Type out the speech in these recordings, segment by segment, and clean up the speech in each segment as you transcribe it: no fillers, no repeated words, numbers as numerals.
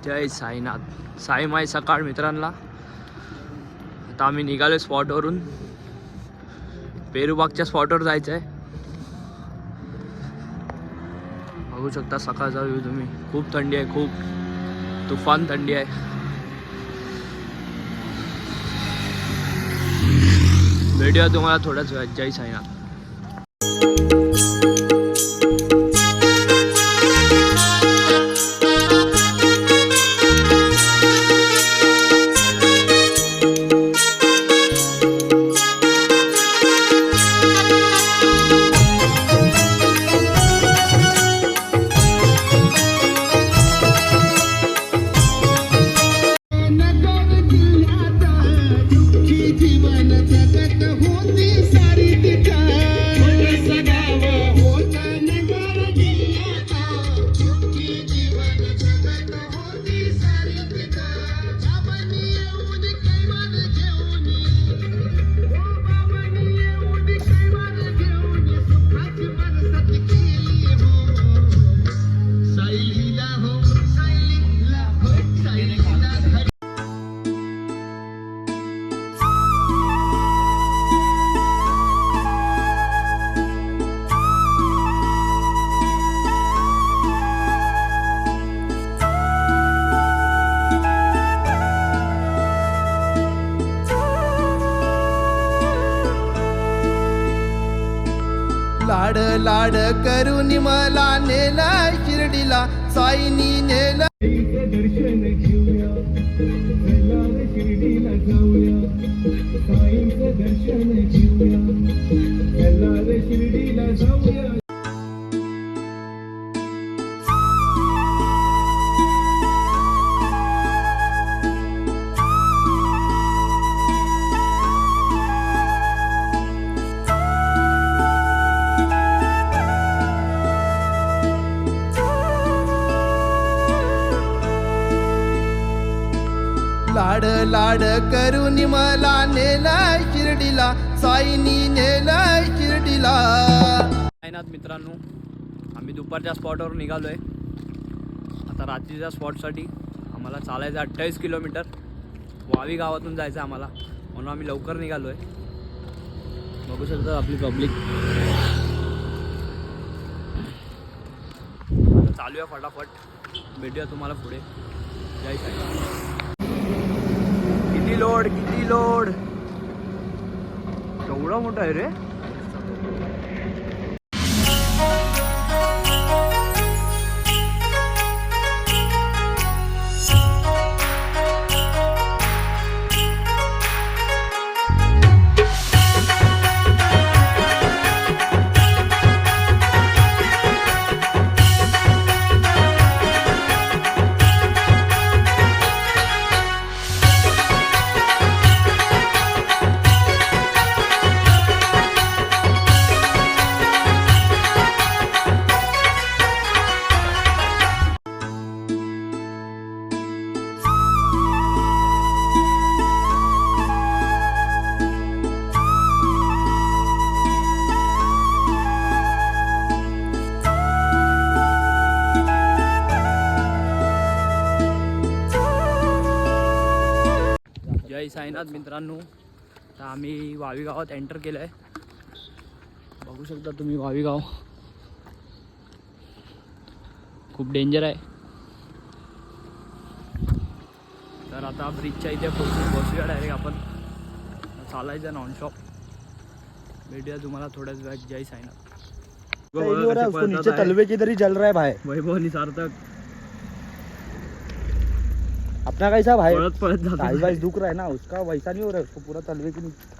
जय साईनाथ. साई माय सकाळ मित्रांना. आता आम्ही निघालो स्पॉटवरून. पेरूबागच्या स्पॉटवर जायचं आहे. बघू शकता सकाळचा व्ह्यू तुम्ही. खूप थंडी आहे, खूप तुफान थंडी आहे. भेटूया तुम्हाला थोड्याच वेळात. जय साईनाथ. लाड लाड करून मला नेला शिर्डीला साईनी नेला. दर्शन घेऊया शिर्डीला जाऊया. साईंचं दर्शन घेऊया शिर्डीला जाऊया. लाड लाड करून मला नेला शिर्डीला साईनी नेला शिर्डीला. साईनाथ मित्रांनो, आम्ही दुपारच्या स्पॉटवर निघालो आहे. आता रात्रीच्या स्पॉटसाठी आम्हाला चालायचं 28 किलोमीटर. वावी गावातून जायचं आम्हाला, म्हणून आम्ही लवकर निघालो आहे. बघू शकता आपली पब्लिक. आता चालूया फटाफट. भेटूया तुम्हाला पुढे. जय साईनाथ. किती लोड केवढा मोठा आहे रे. जय साईनाथ मित्रांनो, तर आम्ही वावी गावात एंटर केलं आहे. बघू शकता तुम्ही वावी गाव. खूप डेंजर आहे. तर आता ब्रिजच्या इथे पोहोचूया डायरेक्ट आपण. चालायचं नॉन शॉप. भेटूया तुम्हाला थोड्याच वेळात. जय साईनाथ. नीचे तलवे की इधर ही जल रहा है भाई. वैभव आणि सार्थक अपना कैसा भाई पळत जातो. दुख रहा है ना, उसका वैसा नहीं हो रहा है. उसको पूरा तलवे की नीचे.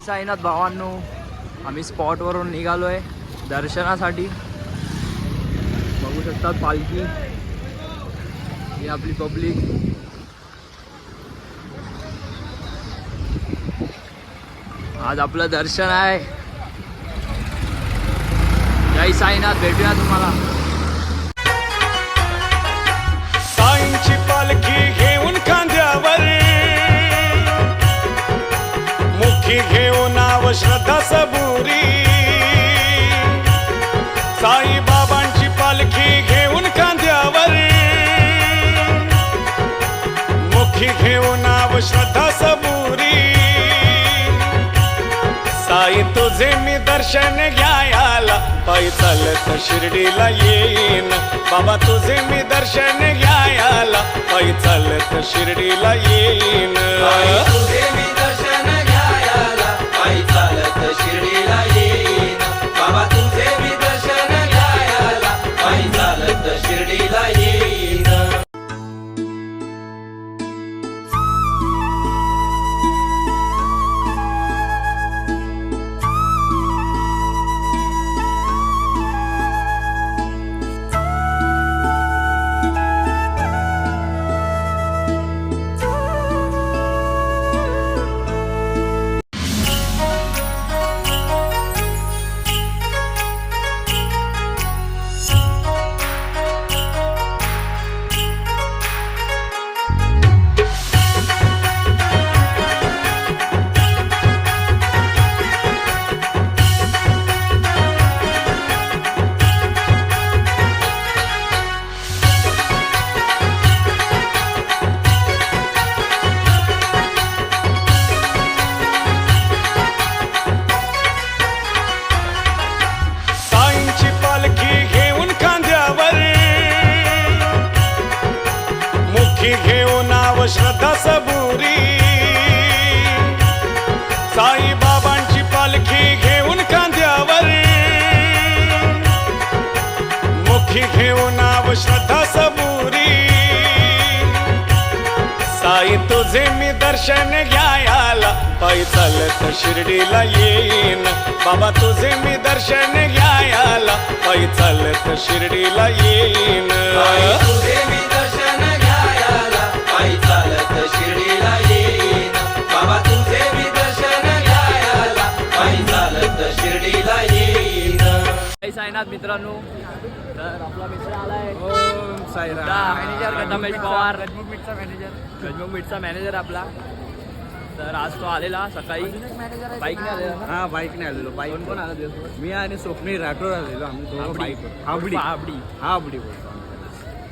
साईनाथ भावांनो, आम्ही स्पॉटवरून निघालो आहे दर्शनासाठी. बघू शकतात पालखी, ही आपली पब्लिक. आज आपलं दर्शन आहे. जय साईनाथ. भेटूया तुम्हाला. साईंची पालखी घेऊन खांद्यावर, मुखी घेऊन नाव श्रद्धा सबुरी. साई बाबांची पालखी घेऊन खांद्यावर, मुखी घेऊन नाव श्रद्धा सबुरी. साई तुझे मी दर्शन घ्यायला पायी चालत शिर्डीला येईन. बाबा तुझे मी दर्शन घ्यायला पायी चालत शिर्डीला येईन. तुझे मी दर्शन घ्यायला पायी चालत शिर्डीला येईन. बाबा तुझे मी दर्शन घ्यायला पायी चालत शिर्डीला येईन. साईंची पालखी घेऊन खांद्यावर, मुखी घेऊन नाव श्रद्धा सबुरी. साई बाबांची पालखी घेऊन खांद्यावर, मुखी घेऊन नाव श्रद्धा सबुरी. साई तुझे मी दर्शन घ्यायला पायी चालत शिर्डीला येईन. बाबा तुझे मी दर्शन घ्यायला पायी चालत शिर्डीला येईन. तुझे मी दर्शन घ्यायला पायी चालत शिर्डीला येईन. बाबा तुझे मी दर्शन घ्यायला पायी चालत शिर्डीला येईन. जय साईनाथ मित्रांनो. तर आपला मित्र आलाय साईराम. मॅनेजर गदामेश पवार, गजमुख मीटचा मॅनेजर आपला. तर आज तो आलेला सकाळी बाईकने आलेला ना. हा बाईकने आलेलो. बाईक कोण कोण आला तुझ्यासोबत? मी आणि स्वप्नील राठोड आलेलो. आम्ही दोघं बाईकवर. हाबडी. हाबडी बोलतो.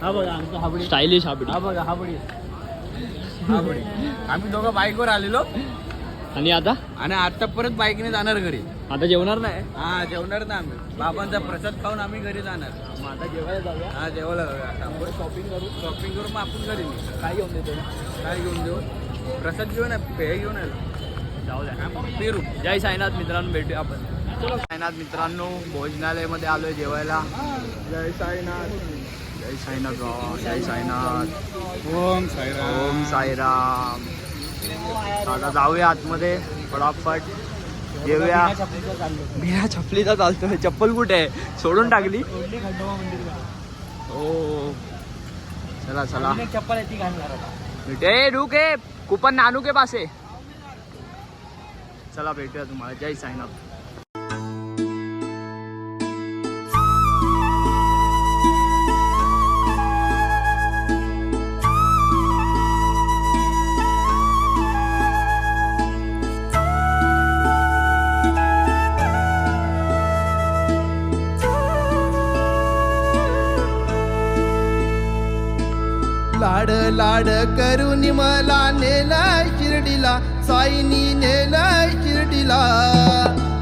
हा बघा आमचा हाबडी. स्टायलिश हाबडी. हा बघा हाबडी. हाबडी. आम्ही दोघं बाईकवर आलेलो आणि आता आणि आता परत बाईकने जाणार घरी. आता जेवणार नाही. हा जेवणार ना आम्ही. बाबांचा प्रसाद खाऊन आम्ही घरी जाणार. मग आता जेवायला जाऊया. हा जेवायला जाऊया आता आपण. शॉपिंग करू. शॉपिंग करून मग आपण घरी निघू. काय घेऊन देतो? काय घेऊन देऊ? प्रसाद घेऊन पेय घेऊन आलो. जाऊ द्या. पेरू. जय साईनाथ मित्रांनो. भेटूया आपण. चलो साईनाथ मित्रांनो. भोजनालयमध्ये आलोय जेवायला. जय साईनाथ. जय साईनाथ बाबा. जय साईनाथ. ओम साईराम. ओम साईराम. आता जाऊया आतमध्ये फटाफट जेवूया. बिना चपलीचा चालतोय. चप्पल कुठे आहे? सोडून टाकली. हो चला चला. चप्पल आहे ती घालणार आता. बेटे रुके कुपन नानू के पास आहे. चला भेटूया तुम्हाला. जय साईनाथ. लाड लाड करून मला नेलाय शिर्डीला. साईनी नेलाय शिर्डीला.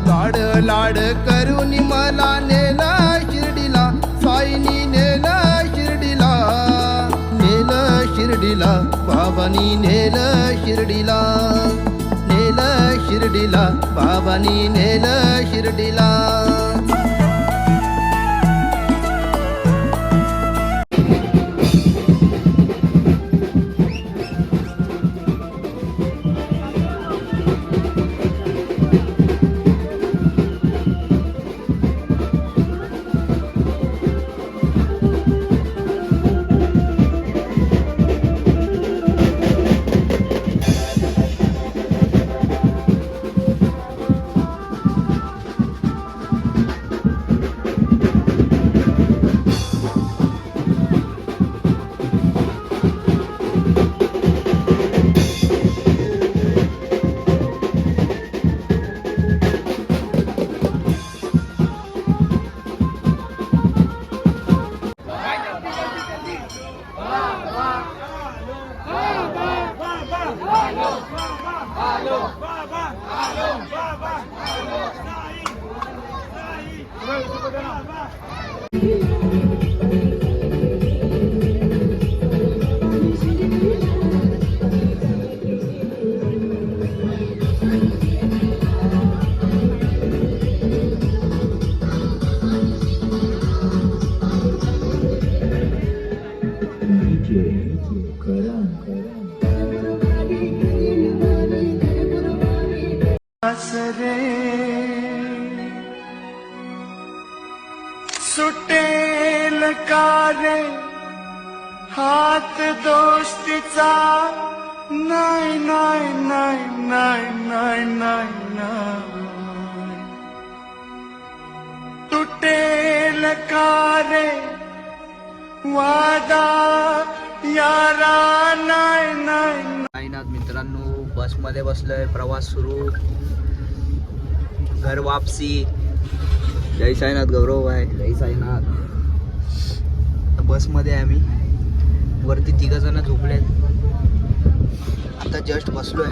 लाड लाड करून मला नेलाय शिर्डीला. साईनी नेलाय शिर्डीला. नेलं शिर्डीला बाबांनी नेलं शिर्डीला. नेलं शिर्डीला बाबांनी नेलं शिर्डीला. सुटेल का रे हात दोस्तीचा नाही नाही नाही नाही नाही नाही नाही तुटेल का रे वादा यारा नाही नाही साईनाथ मित्रांनो, बसमध्ये बसलोय, प्रवास सुरू, घर वापसी. जय साईनाथ गौरव आहे. जय साईनाथ. बसमध्ये आहे आम्ही, वरती 3 जण झोपलेत, आता जस्ट बसलोय.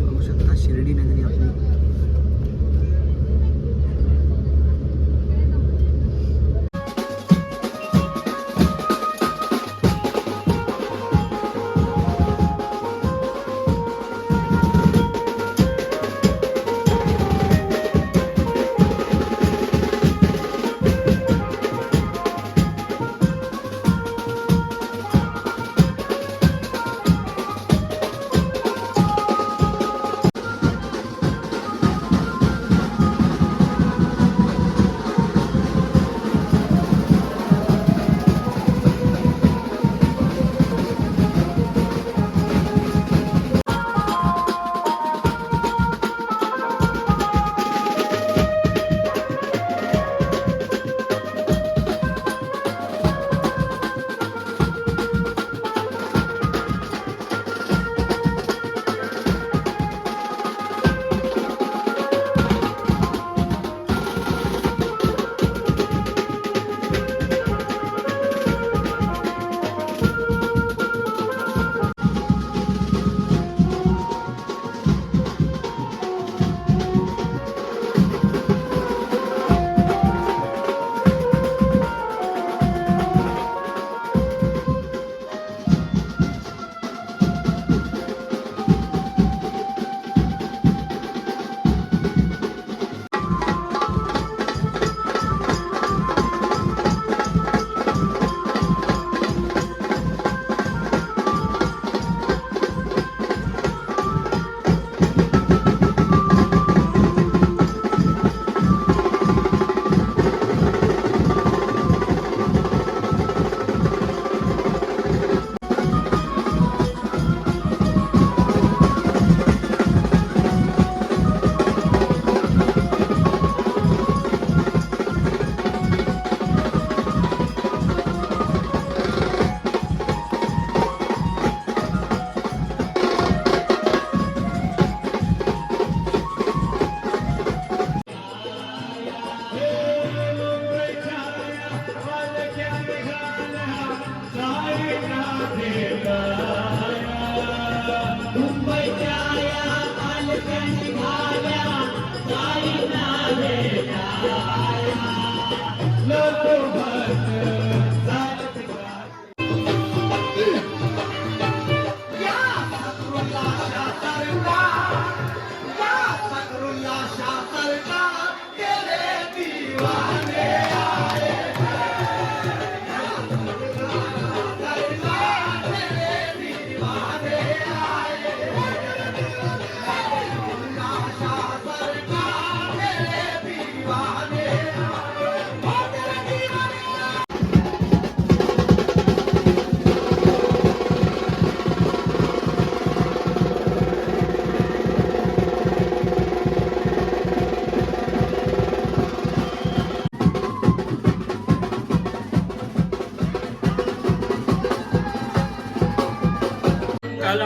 बघू शकता शिर्डी नगरी आपली.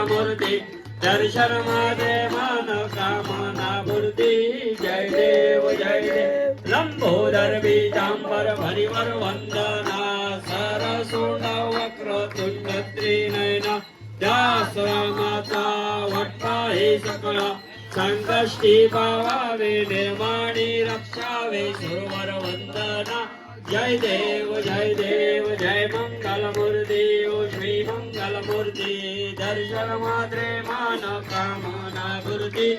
मूर्ती दर्शन मध्ये मन कामना मूर्ती जय देव लंबोदर बीजांबर भरिवर वंदना सरसोंड वक्र तुंड त्रिनयना व्यास माता वट्टा हे सकळ संकष्टी पावावे निर्माणी रक्षावे सुरवर वंदना जय देव जय मंगल मूर्ती ओ श्री मंगल मूर्ती दर्शन मात्रे मान कामना मूर्ती